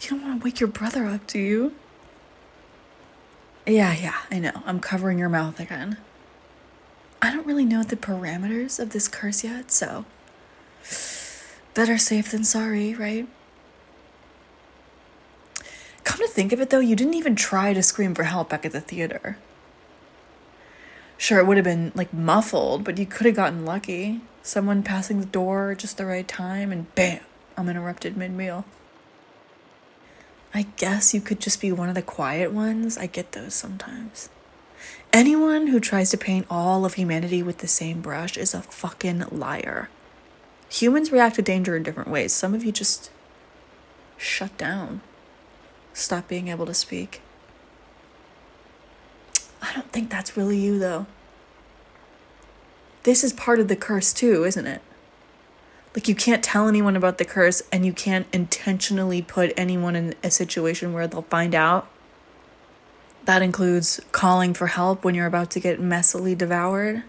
You don't want to wake your brother up, do you? Yeah, I know. I'm covering your mouth again. I don't really know the parameters of this curse yet, so better safe than sorry, right? Come to think of it, though, you didn't even try to scream for help back at the theater. Sure, it would have been, like, muffled, but you could have gotten lucky. Someone passing the door at just the right time, and bam, I'm interrupted mid-meal. I guess you could just be one of the quiet ones. I get those sometimes. Anyone who tries to paint all of humanity with the same brush is a fucking liar. Humans react to danger in different ways. Some of you just shut down. Stop being able to speak. I don't think that's really you, though. This is part of the curse, too, isn't it? Like, you can't tell anyone about the curse, and you can't intentionally put anyone in a situation where they'll find out. That includes calling for help when you're about to get messily devoured.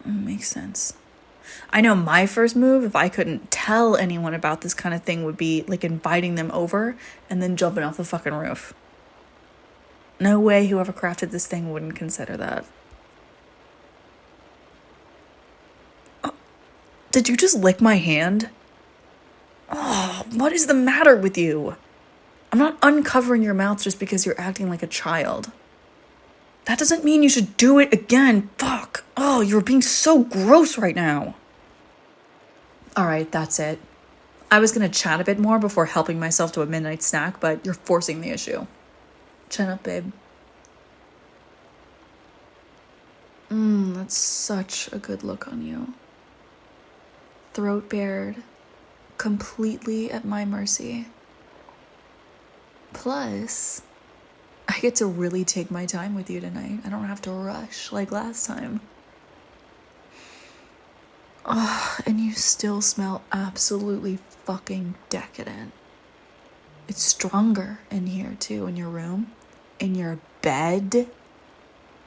Makes sense. I know my first move, if I couldn't tell anyone about this kind of thing, would be, like, inviting them over and then jumping off the fucking roof. No way whoever crafted this thing wouldn't consider that. Oh, did you just lick my hand? Oh, what is the matter with you? I'm not uncovering your mouth just because you're acting like a child. That doesn't mean you should do it again. Fuck. Oh, you're being so gross right now. All right, that's it. I was going to chat a bit more before helping myself to a midnight snack, but you're forcing the issue. Chin up, babe. That's such a good look on you. Throat bared, completely at my mercy. Plus, I get to really take my time with you tonight. I don't have to rush like last time. Oh, and you still smell absolutely fucking decadent. It's stronger in here, too, in your room, in your bed.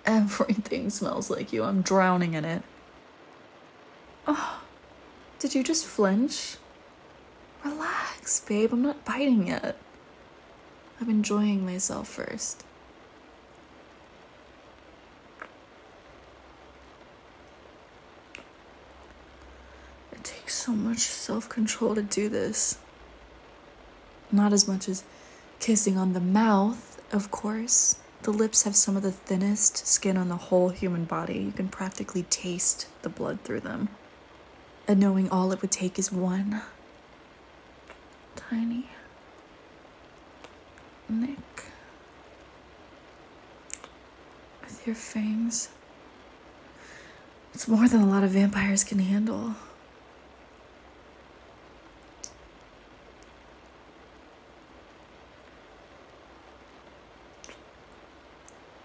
Everything smells like you. I'm drowning in it. Oh, did you just flinch? Relax, babe. I'm not biting yet. I'm enjoying myself first. It takes so much self-control to do this. Not as much as kissing on the mouth, of course. The lips have some of the thinnest skin on the whole human body. You can practically taste the blood through them. And knowing all it would take is one tiny nick with your fangs. It's more than a lot of vampires can handle.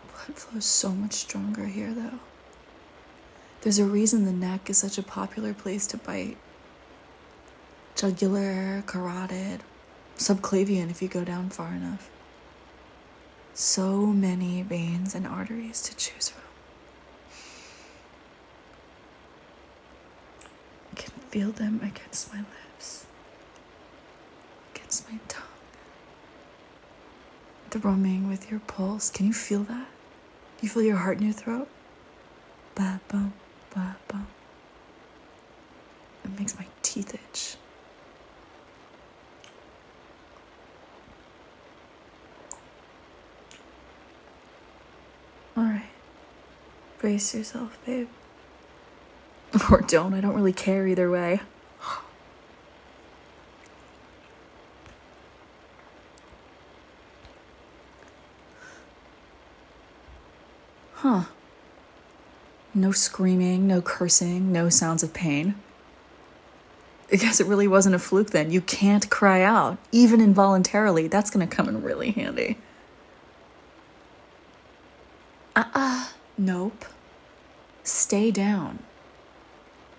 Blood flows so much stronger here, though. There's a reason the neck is such a popular place to bite. Jugular, carotid, subclavian if you go down far enough. So many veins and arteries to choose from. I can feel them against my lips, against my tongue, thrumming with your pulse. Can you feel that? Do you feel your heart in your throat? Ba bum, ba bum. It makes my teeth itch. All right, brace yourself, babe. Or don't, I don't really care either way. Huh. No screaming, no cursing, no sounds of pain. I guess it really wasn't a fluke then. You can't cry out, even involuntarily. That's gonna come in really handy. Nope. Stay down.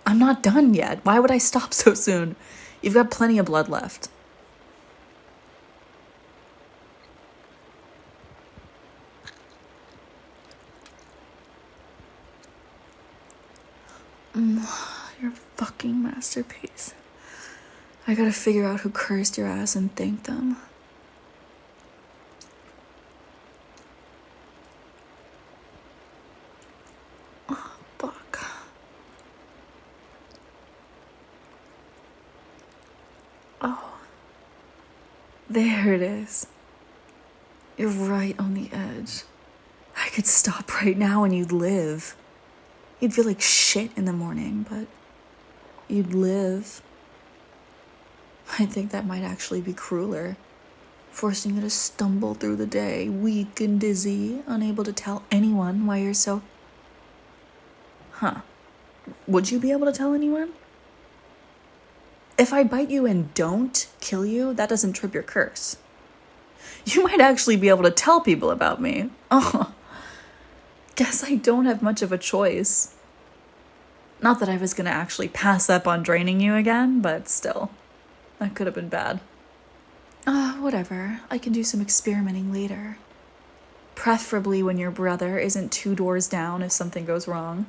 I'm not done yet. Why would I stop so soon? You've got plenty of blood left. You're a fucking masterpiece. I gotta figure out who cursed your ass and thank them. Oh, fuck. Oh. There it is. You're right on the edge. I could stop right now and you'd live. You'd feel like shit in the morning, but you'd live. I think that might actually be crueler. Forcing you to stumble through the day, weak and dizzy, unable to tell anyone why you're so... Huh. Would you be able to tell anyone? If I bite you and don't kill you, that doesn't trip your curse. You might actually be able to tell people about me. Oh, guess I don't have much of a choice. Not that I was gonna actually pass up on draining you again, but still. That could have been bad. Whatever. I can do some experimenting later. Preferably when your brother isn't 2 doors down if something goes wrong.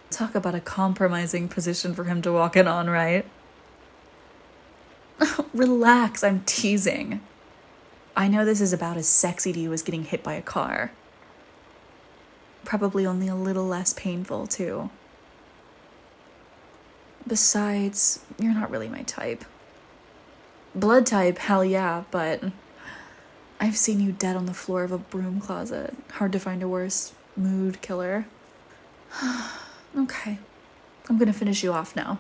Talk about a compromising position for him to walk in on, right? Relax, I'm teasing. I know this is about as sexy to you as getting hit by a car. Probably only a little less painful, too. Besides, you're not really my type. Blood type, hell yeah, but I've seen you dead on the floor of a broom closet. Hard to find a worse mood killer. Okay, I'm gonna finish you off now.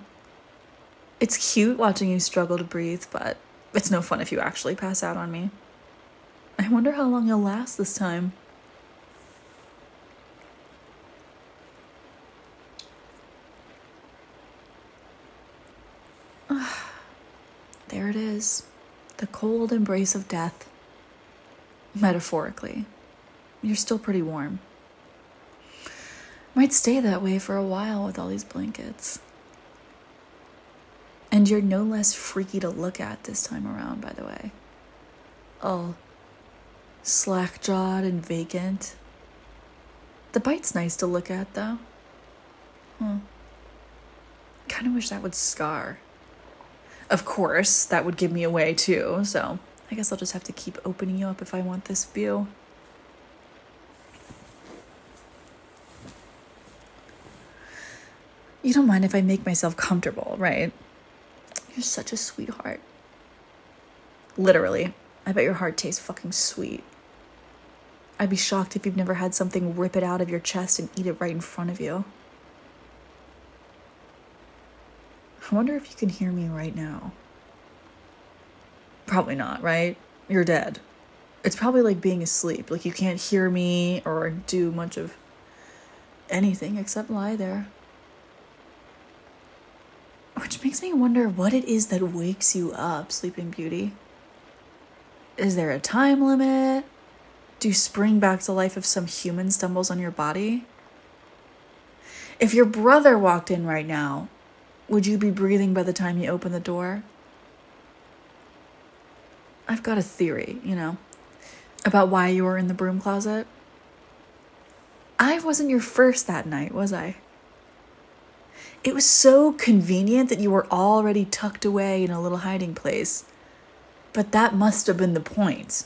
It's cute watching you struggle to breathe, but it's no fun if you actually pass out on me. I wonder how long you'll last this time. There it is. The cold embrace of death. Metaphorically. You're still pretty warm. Might stay that way for a while with all these blankets. And you're no less freaky to look at this time around, by the way. All slack-jawed and vacant. The bite's nice to look at, though. Kind of wish that would scar. Of course, that would give me away too, so I guess I'll just have to keep opening you up if I want this view. You don't mind if I make myself comfortable, right? You're such a sweetheart. Literally, I bet your heart tastes fucking sweet. I'd be shocked if you've never had something rip it out of your chest and eat it right in front of you. I wonder if you can hear me right now. Probably not, right? You're dead. It's probably like being asleep. Like you can't hear me or do much of anything except lie there. Which makes me wonder what it is that wakes you up, Sleeping Beauty. Is there a time limit? Do you spring back to life if some human stumbles on your body? If your brother walked in right now, would you be breathing by the time you open the door? I've got a theory, about why you were in the broom closet. I wasn't your first that night, was I? It was so convenient that you were already tucked away in a little hiding place. But that must have been the point.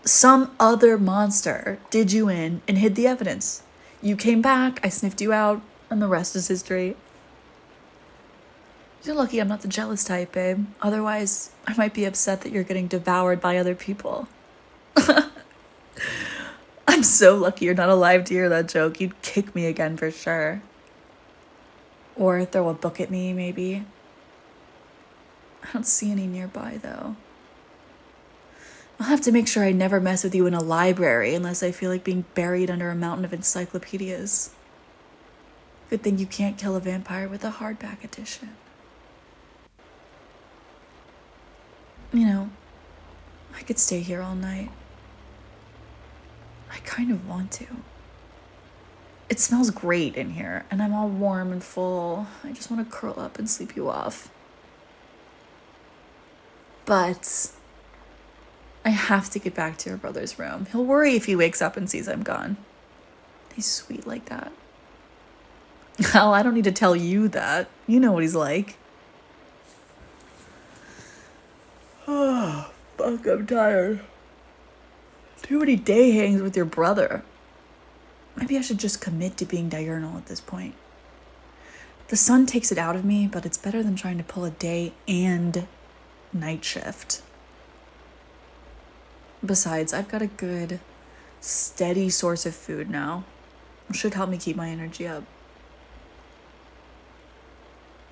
Some other monster did you in and hid the evidence. You came back, I sniffed you out, and the rest is history. You're lucky I'm not the jealous type, babe. Otherwise, I might be upset that you're getting devoured by other people. I'm so lucky you're not alive to hear that joke. You'd kick me again for sure. Or throw a book at me, maybe. I don't see any nearby, though. I'll have to make sure I never mess with you in a library unless I feel like being buried under a mountain of encyclopedias. Good thing you can't kill a vampire with a hardback edition. I could stay here all night. I kind of want to. It smells great in here, and I'm all warm and full. I just want to curl up and sleep you off. But I have to get back to your brother's room. He'll worry if he wakes up and sees I'm gone. He's sweet like that. Hell, I don't need to tell you that. You know what he's like. Fuck, I'm tired. Too many day hangs with your brother. Maybe I should just commit to being diurnal at this point. The sun takes it out of me, but it's better than trying to pull a day and night shift. Besides, I've got a good, steady source of food now. It should help me keep my energy up.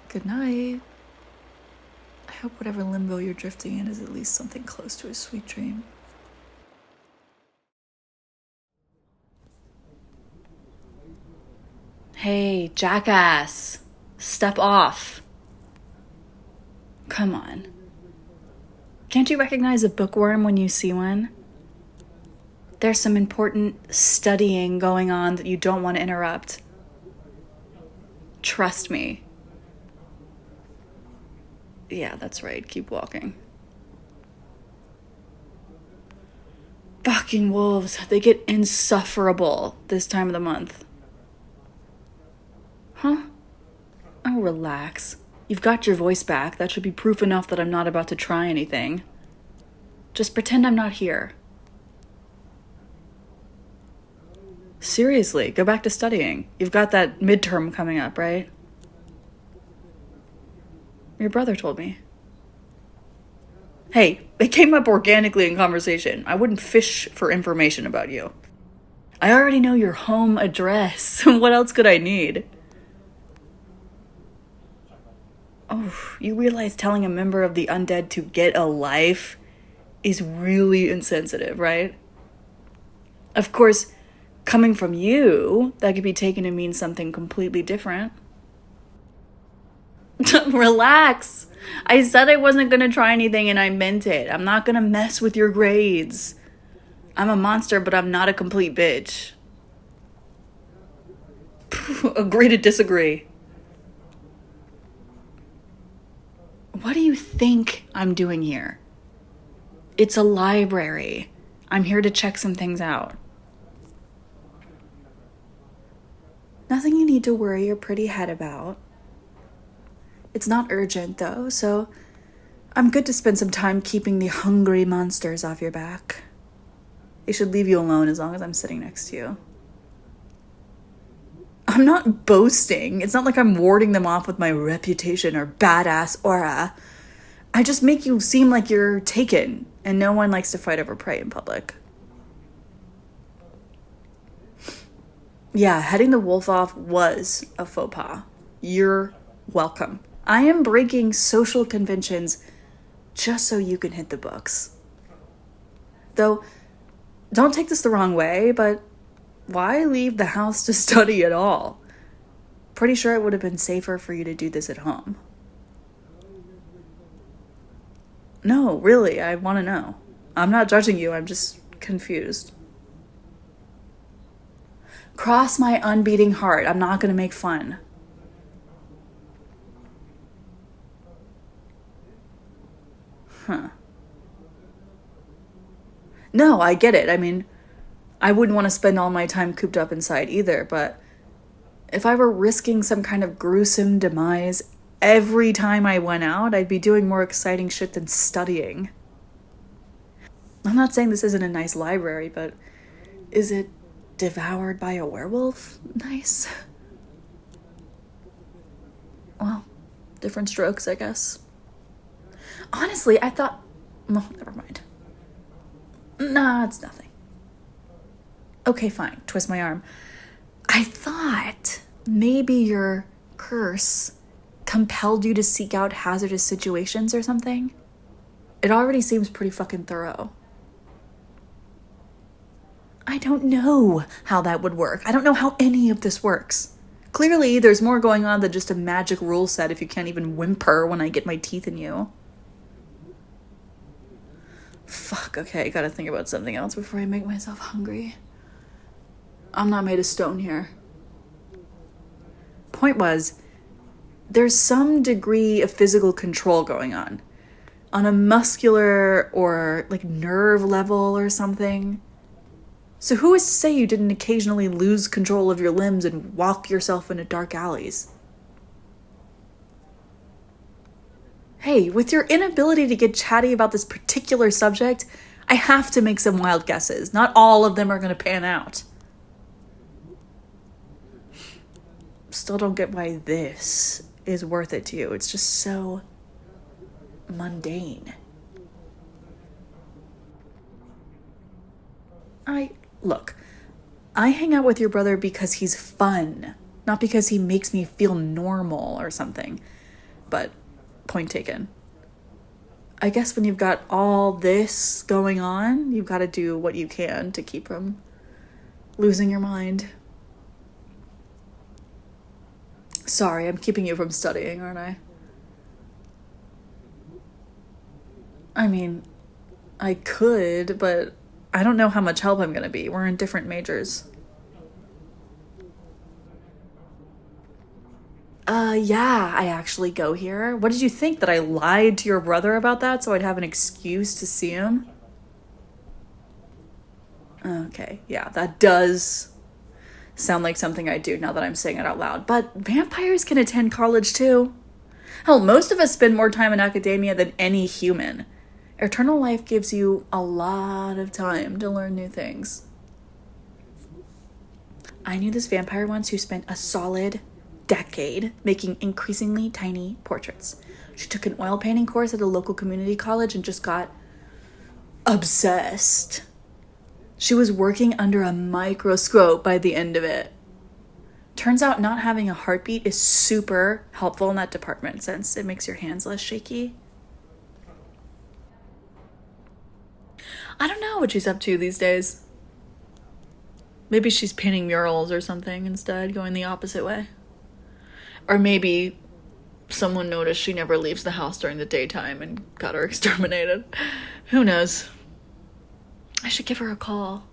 Good night. I hope whatever limbo you're drifting in is at least something close to a sweet dream. Hey, jackass. Step off. Come on. Can't you recognize a bookworm when you see one? There's some important studying going on that you don't want to interrupt. Trust me. Yeah, that's right. Keep walking. Fucking wolves. They get insufferable this time of the month. Huh? Oh, relax. You've got your voice back. That should be proof enough that I'm not about to try anything. Just pretend I'm not here. Seriously, go back to studying. You've got that midterm coming up, right? Your brother told me. Hey, it came up organically in conversation. I wouldn't fish for information about you. I already know your home address. What else could I need? Oh, you realize telling a member of the undead to get a life is really insensitive, right? Of course, coming from you, that could be taken to mean something completely different. Relax. I said I wasn't going to try anything and I meant it. I'm not going to mess with your grades. I'm a monster, but I'm not a complete bitch. Agree to disagree. What do you think I'm doing here? It's a library. I'm here to check some things out. Nothing you need to worry your pretty head about. It's not urgent, though, so I'm good to spend some time keeping the hungry monsters off your back. They should leave you alone as long as I'm sitting next to you. I'm not boasting. It's not like I'm warding them off with my reputation or badass aura. I just make you seem like you're taken, and no one likes to fight over prey in public. Yeah, heading the wolf off was a faux pas. You're welcome. I am breaking social conventions just so you can hit the books. Though, don't take this the wrong way, but why leave the house to study at all? Pretty sure it would have been safer for you to do this at home. No, really, I want to know. I'm not judging you, I'm just confused. Cross my unbeating heart, I'm not going to make fun. Huh. No, I get it. I mean, I wouldn't want to spend all my time cooped up inside either, but if I were risking some kind of gruesome demise every time I went out, I'd be doing more exciting shit than studying. I'm not saying this isn't a nice library, but is it devoured by a werewolf nice? Well, different strokes, I guess. Honestly, I thought... Well, never mind. Nah, it's nothing. Okay, fine. Twist my arm. I thought maybe your curse compelled you to seek out hazardous situations or something. It already seems pretty fucking thorough. I don't know how that would work. I don't know how any of this works. Clearly, there's more going on than just a magic rule set if you can't even whimper when I get my teeth in you. Fuck, okay, I gotta think about something else before I make myself hungry. I'm not made of stone here. Point was, there's some degree of physical control going on a muscular or like nerve level or something. So who is to say you didn't occasionally lose control of your limbs and walk yourself into dark alleys? Hey, with your inability to get chatty about this particular subject, I have to make some wild guesses. Not all of them are going to pan out. Still don't get why this is worth it to you. It's just so mundane. Look, I hang out with your brother because he's fun, not because he makes me feel normal or something. But, point taken. I guess when you've got all this going on, you've got to do what you can to keep from losing your mind. Sorry, I'm keeping you from studying, aren't I? I mean, I could, but I don't know how much help I'm going to be. We're in different majors. Yeah, I actually go here. What did you think? That I lied to your brother about that so I'd have an excuse to see him? Okay, yeah, that does sound like something I do now that I'm saying it out loud. But vampires can attend college too. Hell, most of us spend more time in academia than any human. Eternal life gives you a lot of time to learn new things. I knew this vampire once who spent a solid decade making increasingly tiny portraits. She took an oil painting course at a local community college and just got obsessed. She was working under a microscope by the end of it. Turns out not having a heartbeat is super helpful in that department since it makes your hands less shaky. I don't know what she's up to these days. Maybe she's painting murals or something instead, going the opposite way. Or maybe someone noticed she never leaves the house during the daytime and got her exterminated. Who knows? I should give her a call.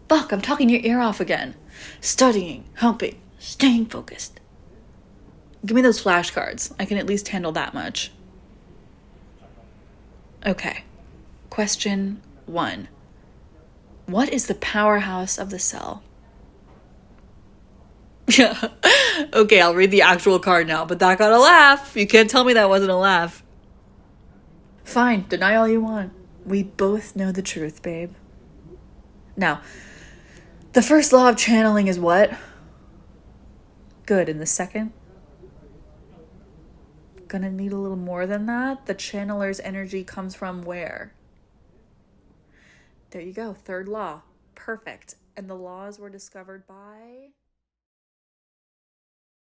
Fuck, I'm talking your ear off again. Studying, helping, staying focused. Give me those flashcards. I can at least handle that much. Okay. Question 1. What is the powerhouse of the cell? Yeah. Okay, I'll read the actual card now, but that got a laugh. You can't tell me that wasn't a laugh. Fine, deny all you want. We both know the truth, babe. Now, the first law of channeling is what? Good, and the second? Gonna need a little more than that. The channeler's energy comes from where? There you go, third law. Perfect. And the laws were discovered by...